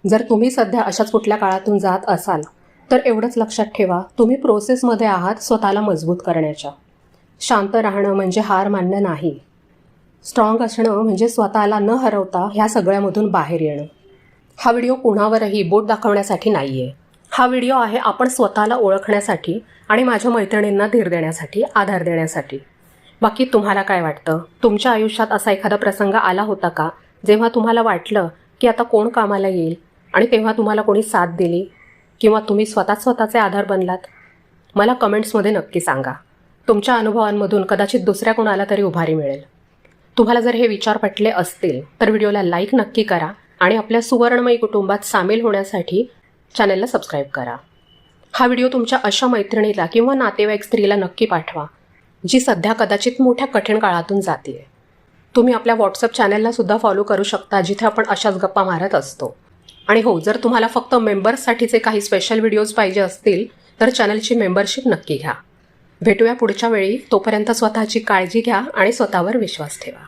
जर तुम्ही सध्या अशाच कुठल्या काळातून जात असाल तर एवढंच लक्षात ठेवा, तुम्ही प्रोसेसमध्ये आहात स्वतःला मजबूत करण्याच्या. शांत राहणं म्हणजे हार मानणं नाही. स्ट्रॉंग असणं म्हणजे स्वतःला न हरवता ह्या सगळ्यामधून बाहेर येणं. हा व्हिडिओ कुणावरही बोट दाखवण्यासाठी नाही आहे. हा व्हिडिओ आहे आपण स्वतःला ओळखण्यासाठी आणि माझ्या मैत्रिणींना धीर देण्यासाठी, आधार देण्यासाठी. बाकी तुम्हाला काय वाटतं? तुमच्या आयुष्यात असा एखादा प्रसंग आला होता का जेव्हा तुम्हाला वाटलं की आता कोण कामाला येईल आणि तेव्हा तुम्हाला कोणी साथ दिली किंवा तुम्ही स्वतःचे आधार बनलात? मला कमेंट्समध्ये नक्की सांगा. तुमच्या अनुभवांमधून कदाचित दुसऱ्या कोणाला तरी उभारी मिळेल. तुम्हाला जर हे विचार पटले असतील तर व्हिडिओला लाईक नक्की करा आणि आपल्या सुवर्णमयी कुटुंबात सामील होण्यासाठी चॅनलला सबस्क्राईब करा. हा व्हिडिओ तुमच्या अशा मैत्रिणीला किंवा नातेवाईक स्त्रीला नक्की पाठवा जी सध्या कदाचित मोठ्या कठीण काळातून जाते. तुम्ही आपल्या व्हॉट्सअप चॅनलला सुद्धा फॉलो करू शकता जिथे आपण अशाच गप्पा मारत असतो. आणि हो, जर तुम्हाला फक्त मेंबर्ससाठीचे काही स्पेशल व्हिडिओज पाहिजे असतील तर चॅनलची मेंबरशिप नक्की घ्या. भेटूया पुढच्या वेळी. तोपर्यंत स्वतःची काळजी घ्या आणि स्वतःवर विश्वास ठेवा.